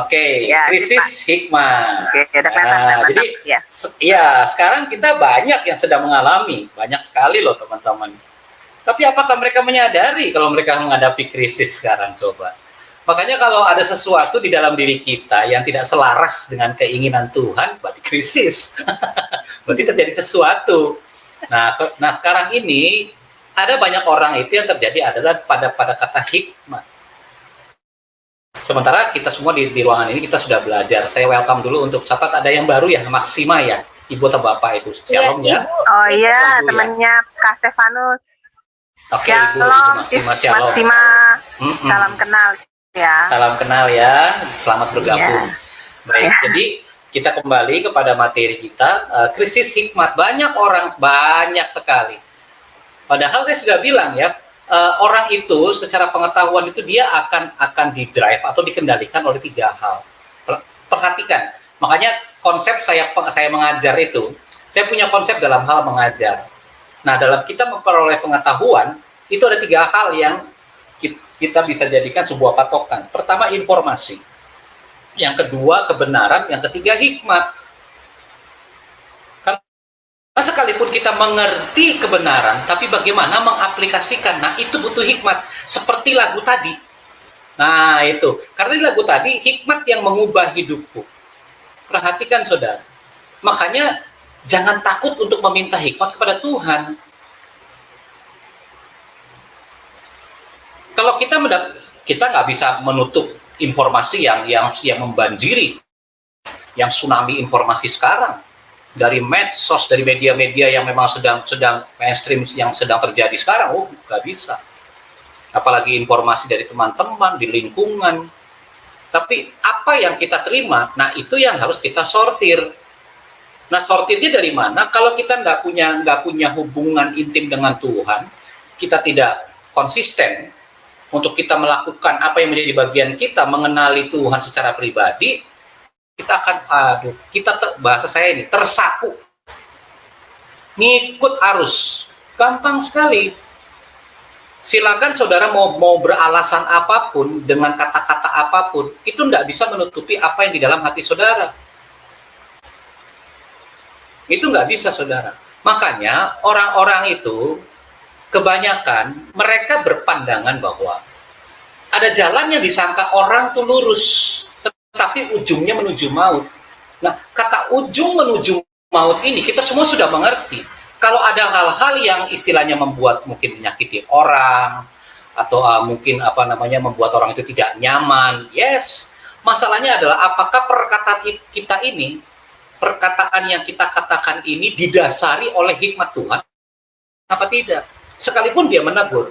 Oke, Ya, krisis hikmah. Oke, udah kelihatan. Jadi, Ya. ya sekarang kita banyak yang sedang mengalami, banyak sekali loh teman-teman. Tapi apakah mereka menyadari kalau mereka menghadapi krisis sekarang? Coba. Makanya kalau ada sesuatu di dalam diri kita yang tidak selaras dengan keinginan Tuhan, berarti krisis. Berarti terjadi sesuatu. Nah sekarang ini ada banyak orang itu yang terjadi adalah pada kata hikmah. Sementara kita semua di ruangan ini kita sudah belajar. Saya welcome dulu untuk siapa ada yang baru ya, Maksima ya, Ibu atau Bapak itu. Shalom ya. Oh iya, temannya Kak Stefanus. Oke, Ibu Maksima, shalom. Maksima, salam kenal ya. Salam kenal ya, selamat bergabung. Baik, jadi kita kembali kepada materi kita, krisis hikmat. Banyak sekali. Padahal saya sudah bilang ya, orang itu secara pengetahuan itu dia akan didrive atau dikendalikan oleh 3 hal. Perhatikan, makanya konsep saya mengajar itu, saya punya konsep dalam hal mengajar. Nah, dalam kita memperoleh pengetahuan, itu ada 3 hal yang kita bisa jadikan sebuah patokan. Pertama, informasi. Yang kedua, kebenaran. Yang ketiga, hikmat. Karena sekalipun kita mengerti kebenaran, tapi bagaimana mengaplikasikan, nah itu butuh hikmat. Seperti lagu tadi. Nah itu, karena di lagu tadi, hikmat yang mengubah hidupku. Perhatikan saudara. Makanya, jangan takut untuk meminta hikmat kepada Tuhan. Kalau kita nggak bisa menutup informasi yang membanjiri, yang tsunami informasi sekarang. Dari medsos, dari media-media yang memang sedang mainstream yang sedang terjadi sekarang, nggak bisa. Apalagi informasi dari teman-teman, di lingkungan. Tapi apa yang kita terima, nah itu yang harus kita sortir. Nah sortirnya dari mana? Kalau kita nggak punya hubungan intim dengan Tuhan, kita tidak konsisten untuk kita melakukan apa yang menjadi bagian kita, mengenali Tuhan secara pribadi, kita akan, bahasa saya ini, tersapu. Ngikut arus. Gampang sekali. Silakan saudara mau beralasan apapun, dengan kata-kata apapun, itu tidak bisa menutupi apa yang di dalam hati saudara. Itu nggak bisa, saudara. Makanya, orang-orang itu, kebanyakan, mereka berpandangan bahwa ada jalan yang disangka orang tuh lurus, tapi ujungnya menuju maut. Nah, kata ujung menuju maut ini kita semua sudah mengerti. Kalau ada hal-hal yang istilahnya membuat mungkin menyakiti orang atau mungkin membuat orang itu tidak nyaman, yes. Masalahnya adalah apakah perkataan yang kita katakan ini didasari oleh hikmat Tuhan apa tidak? Sekalipun dia menegur.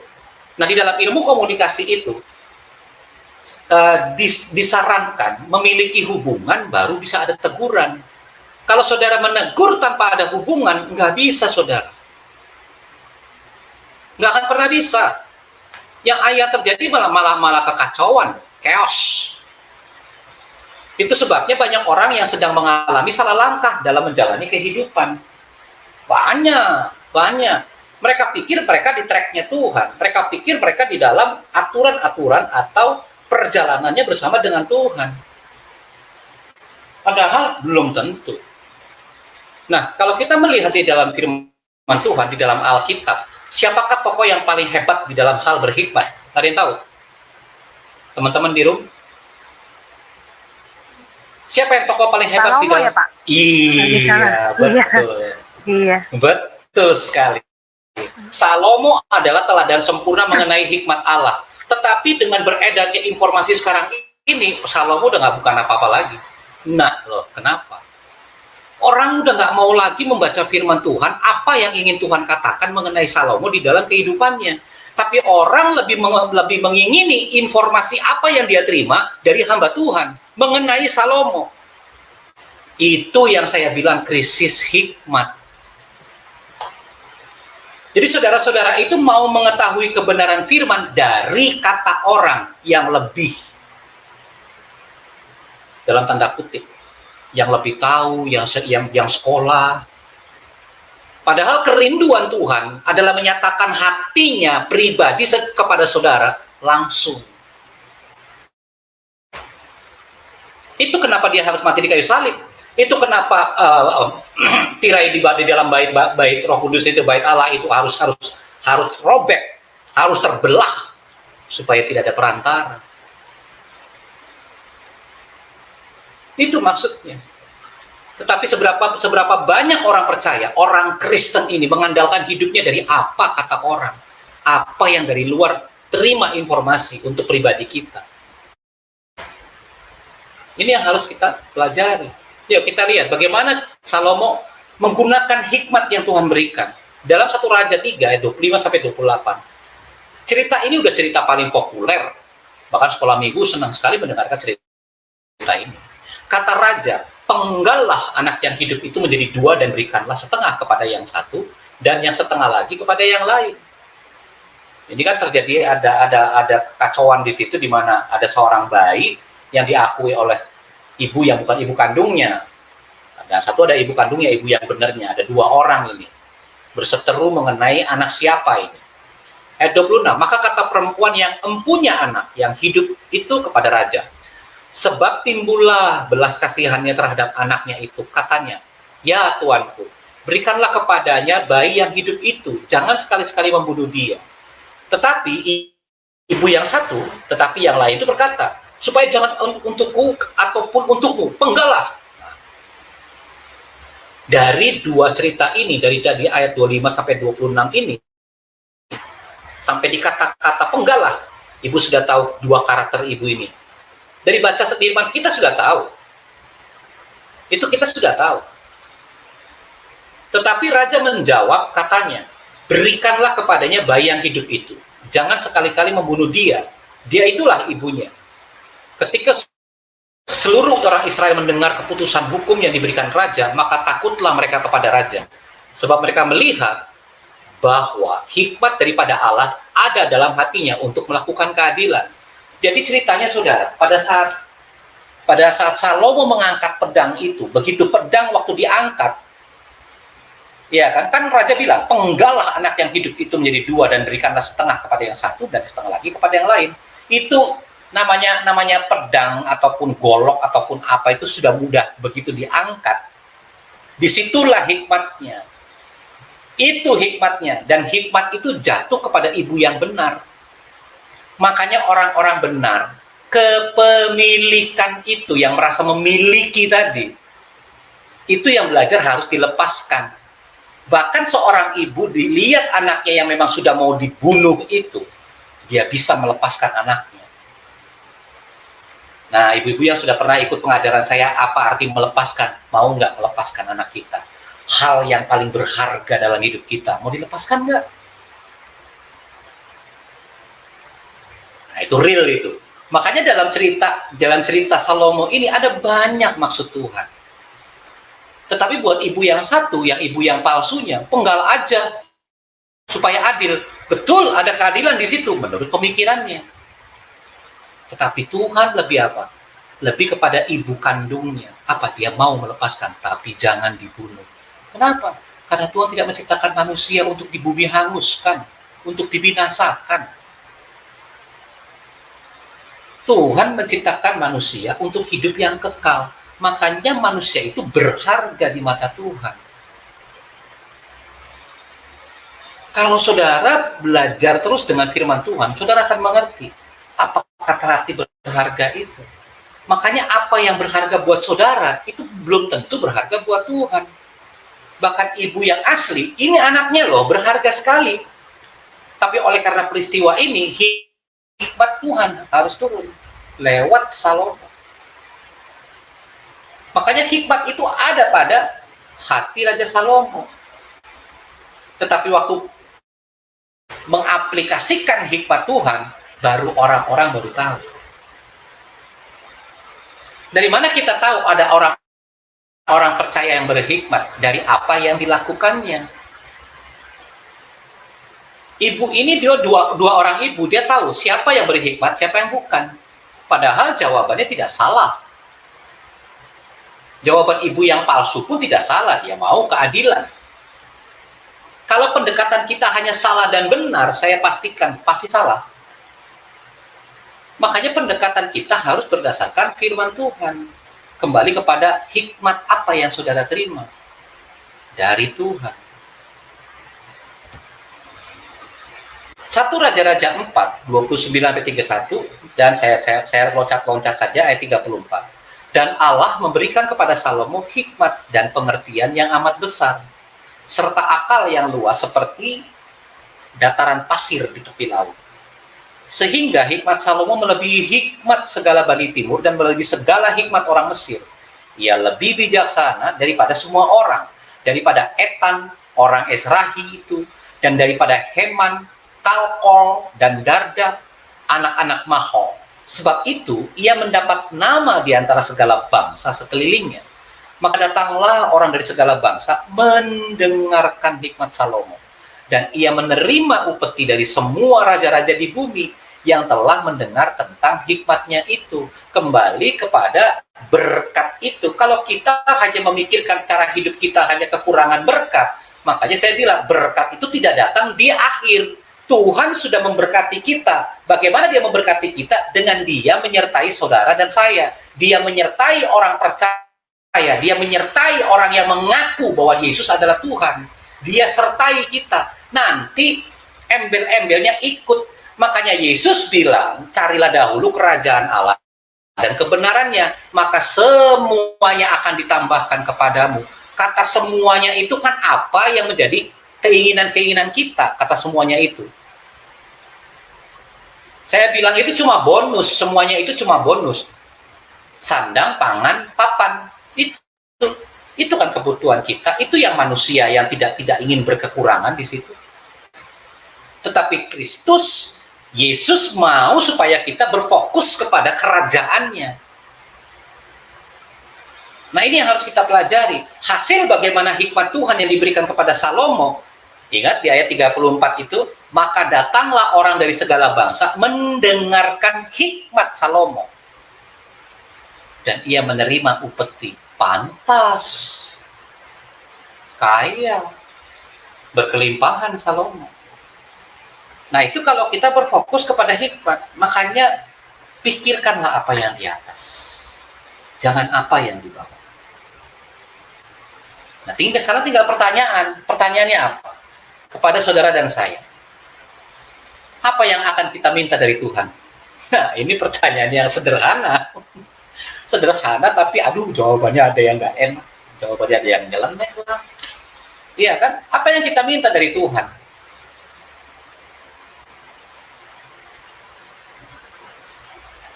Nah, di dalam ilmu komunikasi itu disarankan memiliki hubungan baru bisa ada teguran. Kalau saudara menegur tanpa ada hubungan, nggak bisa, saudara. Nggak akan pernah bisa. Yang ayat terjadi malah kekacauan, chaos. Itu sebabnya banyak orang yang sedang mengalami salah langkah dalam menjalani kehidupan. Banyak. Mereka pikir mereka di tracknya Tuhan. Mereka pikir mereka di dalam aturan-aturan atau perjalanannya bersama dengan Tuhan. Padahal belum tentu. Nah, kalau kita melihat di dalam firman Tuhan, di dalam Alkitab, siapakah tokoh yang paling hebat di dalam hal berhikmat? Ada yang tahu? Teman-teman di room? Siapa yang tokoh paling hebat di dalam? Ya, Pak? Iya, betul. Iya. Betul sekali. Salomo adalah teladan sempurna mengenai hikmat Allah. Tetapi dengan beredarnya informasi sekarang ini, Salomo udah nggak bukan apa-apa lagi. Nah, loh, kenapa? Orang udah nggak mau lagi membaca firman Tuhan, apa yang ingin Tuhan katakan mengenai Salomo di dalam kehidupannya. Tapi orang lebih mengingini informasi apa yang dia terima dari hamba Tuhan mengenai Salomo. Itu yang saya bilang krisis hikmat. Jadi saudara-saudara itu mau mengetahui kebenaran firman dari kata orang yang lebih, dalam tanda kutip, yang lebih tahu, yang sekolah. Padahal kerinduan Tuhan adalah menyatakan hatinya pribadi kepada saudara langsung. Itu kenapa dia harus mati di kayu salib. Itu kenapa tirai di dalam bait Roh Kudus itu, bait Allah itu harus robek, harus terbelah supaya tidak ada perantara. Itu maksudnya. Tetapi seberapa banyak orang percaya, orang Kristen ini mengandalkan hidupnya dari apa kata orang, apa yang dari luar terima informasi untuk pribadi kita. Ini yang harus kita pelajari. Yuk kita lihat bagaimana Salomo menggunakan hikmat yang Tuhan berikan. Dalam 1 Raja 3 ayat 25-28. Cerita ini udah cerita paling populer. Bahkan sekolah minggu senang sekali mendengarkan cerita ini. Kata raja, penggallah anak yang hidup itu menjadi 2 dan berikanlah setengah kepada yang satu dan yang setengah lagi kepada yang lain. Ini kan terjadi ada kekacauan di situ, di mana ada seorang bayi yang diakui oleh ibu yang bukan ibu kandungnya. Dan satu ada ibu kandungnya, ibu yang benarnya. Ada 2 orang ini berseteru mengenai anak siapa ini. Ayat 26, maka kata perempuan yang empunya anak yang hidup itu kepada raja, sebab timbullah belas kasihannya terhadap anaknya itu, katanya, ya tuanku, berikanlah kepadanya bayi yang hidup itu, jangan sekali-sekali membunuh dia. Tetapi ibu yang satu, tetapi yang lain itu berkata, supaya jangan untukku ataupun untukmu, penggalah. Dari 2 cerita ini, dari tadi ayat 25-26 ini, sampai di kata-kata penggalah, ibu sudah tahu 2 karakter ibu ini. Dari baca firman kita sudah tahu. Itu kita sudah tahu. Tetapi raja menjawab, katanya, berikanlah kepadanya bayi yang hidup itu. Jangan sekali-kali membunuh dia. Dia itulah ibunya. Ketika seluruh orang Israel mendengar keputusan hukum yang diberikan raja, maka takutlah mereka kepada raja. Sebab mereka melihat bahwa hikmat daripada Allah ada dalam hatinya untuk melakukan keadilan. Jadi ceritanya saudara, pada saat Salomo mengangkat pedang itu, begitu pedang waktu diangkat, ya kan raja bilang, penggalah anak yang hidup itu menjadi 2 dan berikanlah setengah kepada yang satu dan setengah lagi kepada yang lain. Itu namanya pedang ataupun golok ataupun apa itu sudah mudah begitu diangkat. Disitulah hikmatnya. Itu hikmatnya, dan hikmat itu jatuh kepada ibu yang benar. Makanya orang-orang benar, kepemilikan itu yang merasa memiliki tadi, itu yang belajar harus dilepaskan. Bahkan seorang ibu dilihat anaknya yang memang sudah mau dibunuh itu, dia bisa melepaskan anaknya. Nah, ibu-ibu yang sudah pernah ikut pengajaran saya, apa arti melepaskan? Mau nggak melepaskan anak kita? Hal yang paling berharga dalam hidup kita, mau dilepaskan nggak? Nah, itu real itu. Makanya dalam cerita Salomo ini ada banyak maksud Tuhan. Tetapi buat ibu yang satu, yang ibu yang palsunya, penggal aja supaya adil. Betul, ada keadilan di situ menurut pemikirannya. Tetapi Tuhan lebih apa? Lebih kepada ibu kandungnya. Apa? Dia mau melepaskan, tapi jangan dibunuh. Kenapa? Karena Tuhan tidak menciptakan manusia untuk di bumi hanguskan, untuk dibinasakan. Tuhan menciptakan manusia untuk hidup yang kekal. Makanya manusia itu berharga di mata Tuhan. Kalau saudara belajar terus dengan firman Tuhan, saudara akan mengerti apa kata arti berharga itu. Makanya apa yang berharga buat saudara, itu belum tentu berharga buat Tuhan. Bahkan ibu yang asli, ini anaknya loh, berharga sekali. Tapi oleh karena peristiwa ini, hikmat Tuhan harus turun lewat Salomo. Makanya hikmat itu ada pada hati Raja Salomo. Tetapi waktu mengaplikasikan hikmat Tuhan, baru orang-orang baru tahu. Dari mana kita tahu ada orang percaya yang berhikmat? Dari apa yang dilakukannya. Ibu ini dia dua orang ibu, dia tahu siapa yang berhikmat, siapa yang bukan. Padahal jawabannya tidak salah. Jawaban ibu yang palsu pun tidak salah, dia mau keadilan. Kalau pendekatan kita hanya salah dan benar, saya pastikan pasti salah. Makanya pendekatan kita harus berdasarkan firman Tuhan. Kembali kepada hikmat apa yang saudara terima dari Tuhan. 1 Raja-Raja 4, 29-31, dan saya loncat-loncat saja ayat 34. Dan Allah memberikan kepada Salomo hikmat dan pengertian yang amat besar, serta akal yang luas seperti dataran pasir di tepi laut. Sehingga hikmat Salomo melebihi hikmat segala Bani Timur dan melebihi segala hikmat orang Mesir. Ia lebih bijaksana daripada semua orang, daripada Etan, orang Ezrahi itu, dan daripada Heman, Kalkol, dan Darda, anak-anak Mahol. Sebab itu, ia mendapat nama di antara segala bangsa sekelilingnya. Maka datanglah orang dari segala bangsa mendengarkan hikmat Salomo. Dan ia menerima upeti dari semua raja-raja di bumi yang telah mendengar tentang hikmatnya itu. Kembali kepada berkat itu. Kalau kita hanya memikirkan cara hidup kita hanya kekurangan berkat, makanya saya bilang berkat itu tidak datang di akhir. Tuhan sudah memberkati kita. Bagaimana dia memberkati kita? Dengan dia menyertai saudara dan saya. Dia menyertai orang percaya. Dia menyertai orang yang mengaku bahwa Yesus adalah Tuhan. Dia sertai kita. Nanti embel-embelnya ikut. Makanya Yesus bilang, carilah dahulu kerajaan Allah dan kebenarannya, maka semuanya akan ditambahkan kepadamu. Kata semuanya itu kan apa yang menjadi keinginan-keinginan kita, kata semuanya itu. Saya bilang itu cuma bonus, semuanya itu cuma bonus. Sandang, pangan, papan, itu kan kebutuhan kita, itu yang manusia yang tidak ingin berkekurangan di situ. Tetapi Kristus, Yesus mau supaya kita berfokus kepada kerajaannya. Nah, ini yang harus kita pelajari. Hasil bagaimana hikmat Tuhan yang diberikan kepada Salomo. Ingat di ayat 34 itu, maka datanglah orang dari segala bangsa mendengarkan hikmat Salomo. Dan ia menerima upeti, pantas, kaya, berkelimpahan Salomo. Nah, itu kalau kita berfokus kepada hikmat, makanya pikirkanlah apa yang di atas. Jangan apa yang di bawah. Nah, sekarang tinggal pertanyaan. Pertanyaannya apa? Kepada saudara dan saya. Apa yang akan kita minta dari Tuhan? Nah, ini pertanyaan yang sederhana. Sederhana, tapi aduh, jawabannya ada yang nggak enak. Jawabannya ada yang nyeleneh lah. Iya kan? Apa yang kita minta dari Tuhan?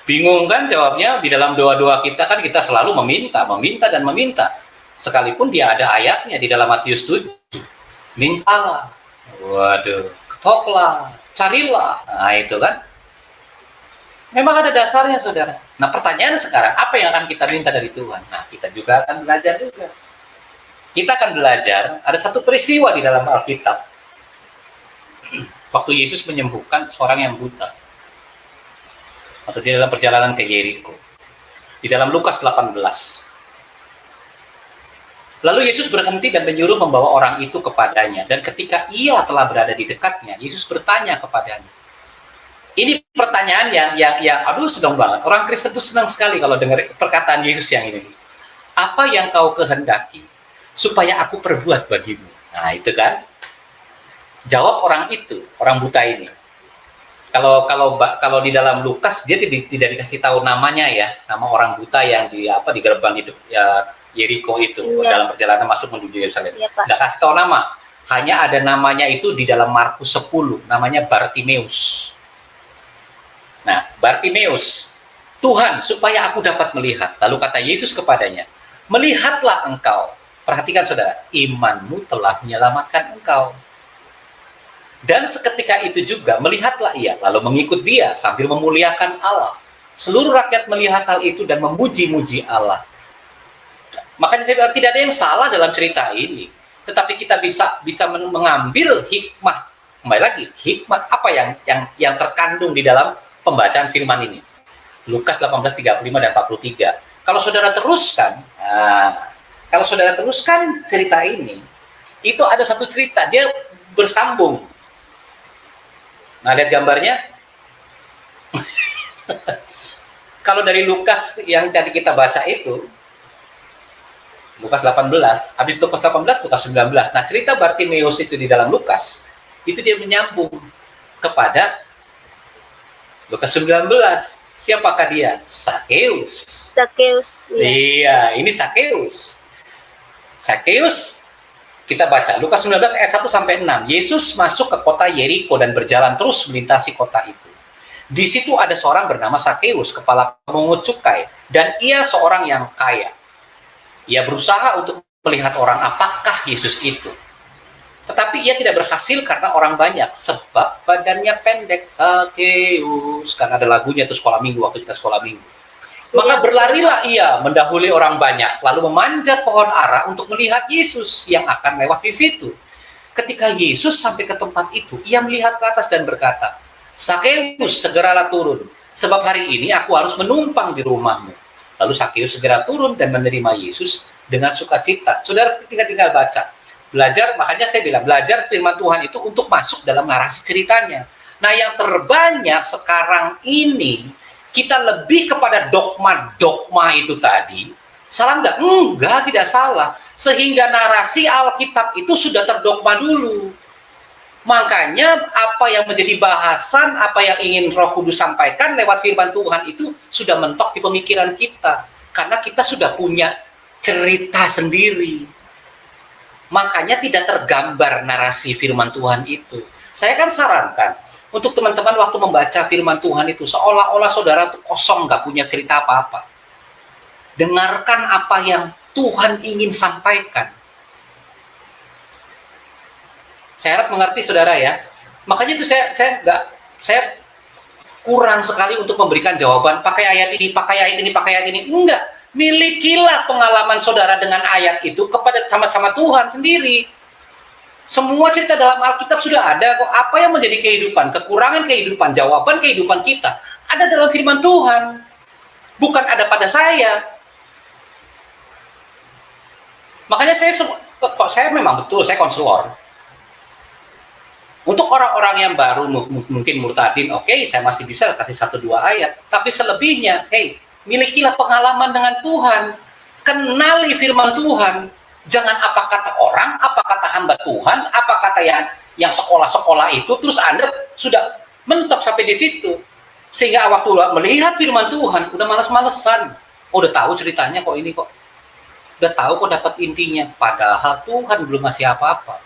Bingung kan jawabnya? Di dalam doa-doa kita kan kita selalu meminta dan meminta. Sekalipun dia ada ayatnya di dalam Matius 7. Mintalah. Waduh, ketoklah, carilah. Nah, itu kan. Memang ada dasarnya, saudara. Nah, pertanyaan sekarang, apa yang akan kita minta dari Tuhan? Nah, kita juga akan belajar juga. Kita akan belajar, ada satu peristiwa di dalam Alkitab. Waktu Yesus menyembuhkan seorang yang buta. Atau di dalam perjalanan ke Yeriko. Di dalam Lukas 18. Lalu Yesus berhenti dan menyuruh membawa orang itu kepadanya. Dan ketika ia telah berada di dekatnya, Yesus bertanya kepadanya. Ini pertanyaan yang aduh sedang banget. Orang Kristen itu senang sekali kalau dengar perkataan Yesus yang ini. Apa yang kau kehendaki supaya aku perbuat bagimu? Nah, itu kan. Jawab orang itu, orang buta ini. Kalau di dalam Lukas dia tidak dikasih tahu namanya ya, nama orang buta yang di gerbang itu ya, Yeriko itu, dalam perjalanan masuk menuju Yerusalem. Nggak kasih tahu nama. Hanya ada namanya itu di dalam Markus 10, namanya Bartimeus. Nah, Bartimeus, Tuhan, supaya aku dapat melihat. Lalu kata Yesus kepadanya, melihatlah engkau. Perhatikan saudara, imanmu telah menyelamatkan engkau. Dan seketika itu juga melihatlah ia, lalu mengikut dia sambil memuliakan Allah. Seluruh rakyat melihat hal itu dan memuji-muji Allah. Makanya saya bilang tidak ada yang salah dalam cerita ini, tetapi kita bisa mengambil hikmah. Kembali lagi, hikmah apa yang terkandung di dalam pembacaan firman ini. Lukas 18:35 dan 43. Kalau saudara teruskan cerita ini, itu ada satu cerita, dia bersambung. Nah, lihat gambarnya. Kalau dari Lukas yang tadi kita baca itu, Lukas 18, habis Lukas 18, Lukas 19. Nah, cerita Bartimeus itu di dalam Lukas, itu dia menyambung kepada Lukas 19. Siapakah dia? Sakeus. Iya, ini Sakeus. Sakeus, kita baca Lukas 19 ayat 1 sampai 6. Yesus masuk ke kota Yeriko dan berjalan terus melintasi kota itu. Di situ ada seorang bernama Sakeus, kepala pemungut cukai, dan ia seorang yang kaya. Ia berusaha untuk melihat orang apakah Yesus itu. Tetapi ia tidak berhasil karena orang banyak, sebab badannya pendek. Sakeus, kan ada lagunya itu sekolah minggu, waktu kita sekolah minggu. Maka berlarilah ia mendahului orang banyak, lalu memanjat pohon ara untuk melihat Yesus yang akan lewat di situ. Ketika Yesus sampai ke tempat itu, ia melihat ke atas dan berkata, Sakeus, segeralah turun, sebab hari ini aku harus menumpang di rumahmu. Lalu Sakeus segera turun dan menerima Yesus dengan sukacita. Saudara, tinggal baca. Belajar, makanya saya bilang, belajar firman Tuhan itu untuk masuk dalam narasi ceritanya. Nah, yang terbanyak sekarang ini, kita lebih kepada dogma-dogma itu tadi. Salah nggak? Enggak, tidak salah. Sehingga narasi Alkitab itu sudah terdogma dulu. Makanya apa yang menjadi bahasan, apa yang ingin Roh Kudus sampaikan lewat firman Tuhan itu sudah mentok di pemikiran kita. Karena kita sudah punya cerita sendiri. Makanya tidak tergambar narasi firman Tuhan itu. Saya kan sarankan, untuk teman-teman waktu membaca firman Tuhan itu, seolah-olah saudara tuh kosong, nggak punya cerita apa-apa. Dengarkan apa yang Tuhan ingin sampaikan. Saya harap mengerti saudara ya. Makanya itu saya kurang sekali untuk memberikan jawaban pakai ayat ini, pakai ayat ini, pakai ayat ini. Enggak. Milikilah pengalaman saudara dengan ayat itu kepada sama-sama Tuhan sendiri. Semua cerita dalam Alkitab sudah ada kok. Apa yang menjadi kehidupan, kekurangan kehidupan, jawaban kehidupan kita ada dalam firman Tuhan. Bukan ada pada saya. Makanya saya memang betul, saya konselor. Untuk orang-orang yang baru mungkin murtadin, oke, saya masih bisa kasih 1-2 ayat. Tapi selebihnya, milikilah pengalaman dengan Tuhan. Kenali firman Tuhan. Jangan apa kata orang, apa kata hamba Tuhan, apa kata yang sekolah-sekolah itu, terus Anda sudah mentok sampai di situ. Sehingga waktu melihat firman Tuhan, udah males-malesan. Udah tahu ceritanya kok ini kok. Udah tahu kok dapat intinya. Padahal Tuhan belum ngasih apa-apa.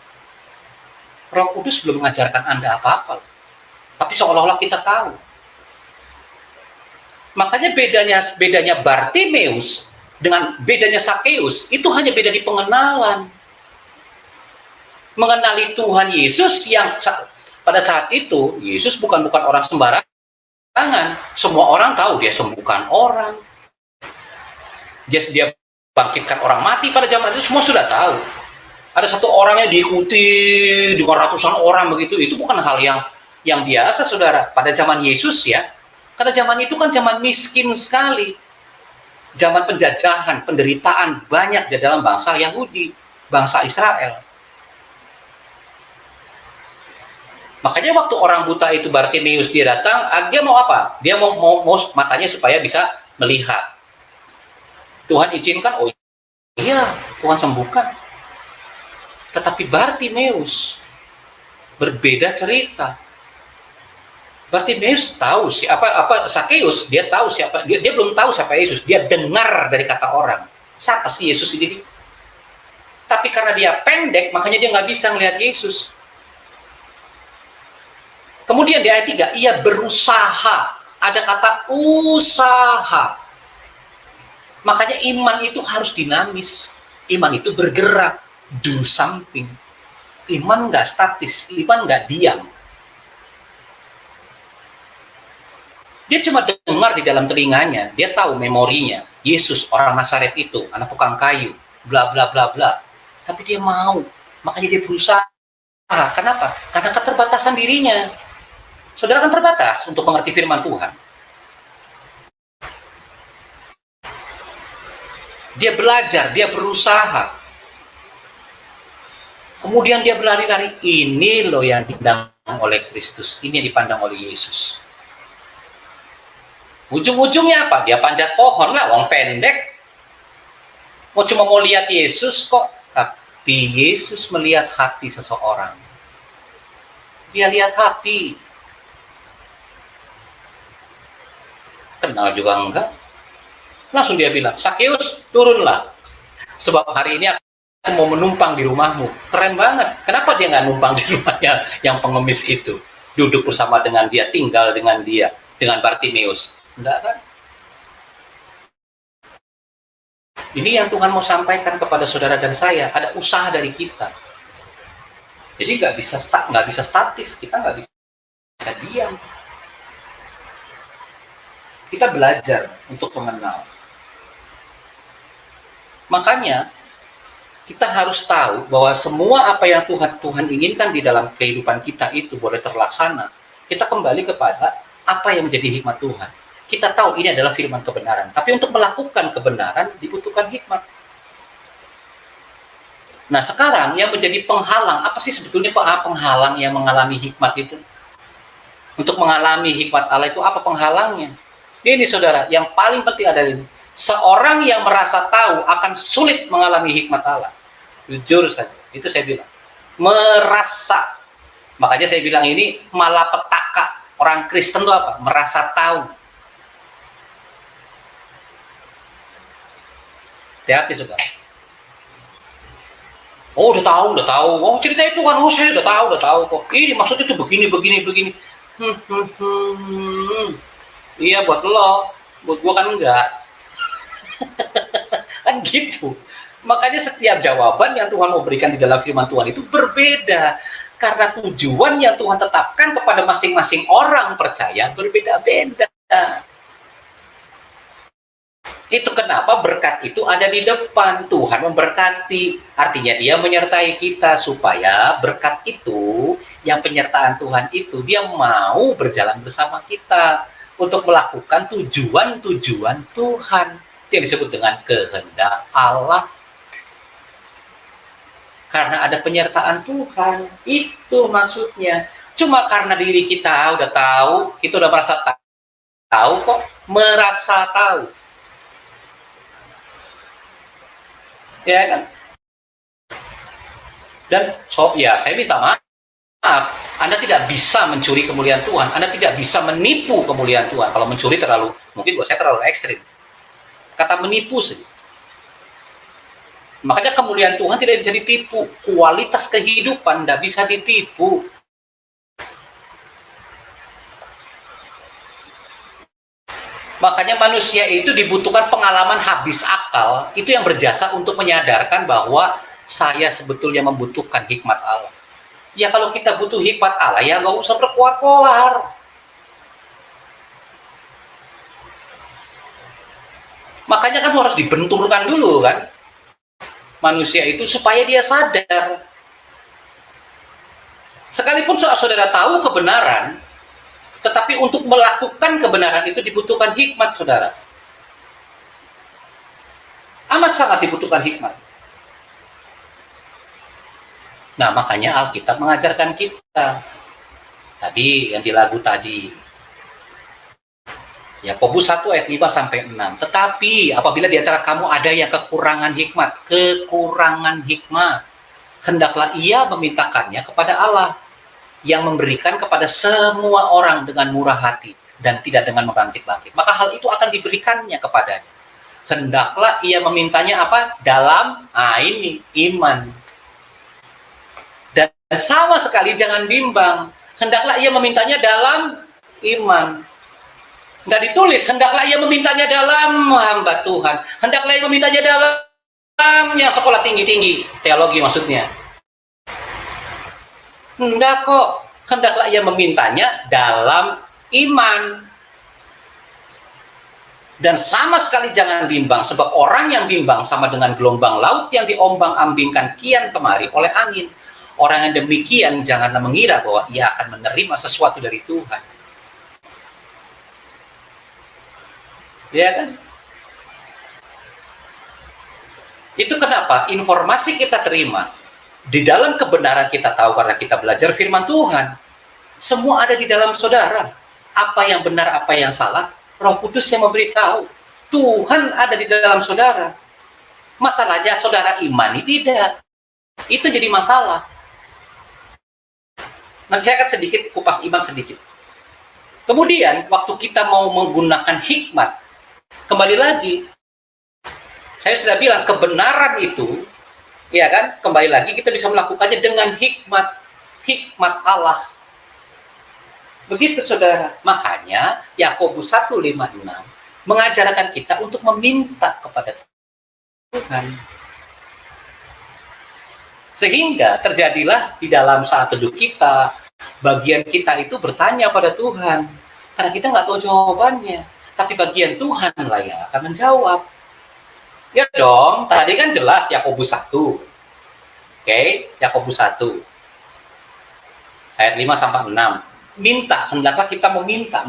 Roh Kudus belum mengajarkan Anda apa-apa. Tapi seolah-olah kita tahu. Makanya bedanya Bartimeus dengan bedanya Sakeus itu hanya beda di pengenalan. Mengenali Tuhan Yesus yang pada saat itu Yesus bukan orang sembarangan. Semua orang tahu dia sembuhkan orang. Dia bangkitkan orang mati pada zaman itu, semua sudah tahu. Ada satu orang yang diikuti dengan ratusan orang begitu, itu bukan hal yang biasa saudara. Pada zaman Yesus ya, karena zaman itu kan zaman miskin sekali. Zaman penjajahan, penderitaan banyak di dalam bangsa Yahudi, bangsa Israel. Makanya waktu orang buta itu Bartimeus dia datang, dia mau apa? Dia mau matanya supaya bisa melihat. Tuhan izinkan, oh iya, Tuhan sembuhkan. Tetapi Bartimeus berbeda cerita. Bartimeus tahu Sakeus, dia tahu siapa, dia belum tahu siapa Yesus, dia dengar dari kata orang. Siapa sih Yesus ini? Tapi karena dia pendek, makanya dia nggak bisa melihat Yesus. Kemudian di ayat 3, ia berusaha. Ada kata usaha. Makanya iman itu harus dinamis. Iman itu bergerak. Do something. Iman nggak statis, iman nggak diam. Dia cuma dengar di dalam telinganya, dia tahu memorinya. Yesus orang Nazaret itu, anak tukang kayu, bla bla bla bla. Tapi dia mau, makanya dia berusaha. Kenapa? Karena keterbatasan dirinya. Saudara kan terbatas untuk mengerti firman Tuhan. Dia belajar, dia berusaha. Kemudian dia berlari-lari. Ini loh yang dipandang oleh Kristus. Ini yang dipandang oleh Yesus. Ujung-ujungnya apa? Dia panjat pohon lah, wong pendek. cuma mau lihat Yesus kok, tapi Yesus melihat hati seseorang. Dia lihat hati. Kenal juga enggak. Langsung dia bilang, Sakeus, turunlah. Sebab hari ini aku mau menumpang di rumahmu. Keren banget. Kenapa dia nggak numpang di rumahnya yang pengemis itu? Duduk bersama dengan dia, tinggal dengan dia, dengan Bartimeus. Enggak kan? Ini yang Tuhan mau sampaikan kepada saudara dan saya. Ada usaha dari kita. Jadi nggak bisa statis. Kita nggak bisa diam. Kita belajar untuk mengenal. Makanya kita harus tahu bahwa semua apa yang Tuhan inginkan di dalam kehidupan kita itu boleh terlaksana. Kita kembali kepada apa yang menjadi hikmat Tuhan. Kita tahu ini adalah firman kebenaran. Tapi untuk melakukan kebenaran dibutuhkan hikmat. Nah sekarang yang menjadi penghalang, apa sih sebetulnya penghalang yang mengalami hikmat itu? Untuk mengalami hikmat Allah itu apa penghalangnya? Ini saudara, yang paling penting adalah ini. Seorang yang merasa tahu akan sulit mengalami hikmat Allah. Jujur saja, itu saya bilang. Merasa. Makanya saya bilang ini malapetaka. Orang Kristen itu apa? Merasa tahu. Hati-hati saudara. Oh udah tahu. Oh cerita itu kan, saya udah tahu kok. Ini maksudnya itu begini. Iya buat lo, buat gua kan enggak. Kan gitu. Makanya setiap jawaban yang Tuhan mau berikan di dalam firman Tuhan itu berbeda. Karena tujuan yang Tuhan tetapkan kepada masing-masing orang percaya berbeda-beda. Itu kenapa berkat itu ada di depan. Tuhan memberkati. Artinya dia menyertai kita supaya berkat itu, yang penyertaan Tuhan itu, dia mau berjalan bersama kita untuk melakukan tujuan-tujuan Tuhan. Itu yang disebut dengan kehendak Allah. Karena ada penyertaan Tuhan. Itu maksudnya. Cuma karena diri kita udah tahu, kita udah merasa tahu kok, merasa tahu. Ya kan? Dan saya minta maaf. Anda tidak bisa mencuri kemuliaan Tuhan. Anda tidak bisa menipu kemuliaan Tuhan. Kalau mencuri mungkin buat saya terlalu ekstrim. Kata menipu saja. Makanya kemuliaan Tuhan tidak bisa ditipu. Kualitas kehidupan tidak bisa ditipu. Makanya manusia itu dibutuhkan pengalaman habis akal. Itu yang berjasa untuk menyadarkan bahwa saya sebetulnya membutuhkan hikmat Allah. Ya kalau kita butuh hikmat Allah, ya nggak usah berkuar-kuar. Makanya kan harus dibenturkan dulu kan. Manusia itu supaya dia sadar. Sekalipun saudara tahu kebenaran, tetapi untuk melakukan kebenaran itu dibutuhkan hikmat, saudara. Amat sangat dibutuhkan hikmat. Nah, makanya Alkitab mengajarkan kita. Tadi, yang di lagu tadi. Yakobus 1 ayat 5-6. Tetapi, apabila di antara kamu ada yang kekurangan hikmat, hendaklah ia memintakannya kepada Allah, yang memberikan kepada semua orang dengan murah hati dan tidak dengan membangkit-bangkit. Maka hal itu akan diberikannya kepadanya. Hendaklah ia memintanya apa? Dalam ini iman. Dan sama sekali jangan bimbang. Hendaklah ia memintanya dalam iman. Nggak ditulis, hendaklah ia memintanya dalam hamba Tuhan. Hendaklah ia memintanya dalam yang sekolah tinggi-tinggi. Teologi maksudnya. Enggak kok, hendaklah ia memintanya dalam iman. Dan sama sekali jangan bimbang, sebab orang yang bimbang sama dengan gelombang laut yang diombang-ambingkan kian kemari oleh angin. Orang yang demikian janganlah mengira bahwa ia akan menerima sesuatu dari Tuhan. Ya kan? Itu kenapa informasi kita terima di dalam kebenaran kita tahu karena kita belajar firman Tuhan. Semua ada di dalam saudara. Apa yang benar, apa yang salah, Roh Kudus yang memberitahu. Tuhan ada di dalam saudara. Masalahnya saudara imani tidak. Itu jadi masalah. Nanti saya akan sedikit kupas iman sedikit. Kemudian waktu kita mau menggunakan hikmat, kembali lagi, saya sudah bilang kebenaran itu, ya kan, kembali lagi kita bisa melakukannya dengan hikmat Allah. Begitu saudara. Makanya Yakobus 1:5-6 mengajarkan kita untuk meminta kepada Tuhan. Sehingga terjadilah di dalam saat teduh kita, bagian kita itu bertanya pada Tuhan. Karena kita nggak tahu jawabannya. Tapi bagian Tuhan lah yang akan menjawab. Ya dong, tadi kan jelas Yakobus 1. Oke, Yakobus 1. Ayat 5-6. Minta, hendaklah kita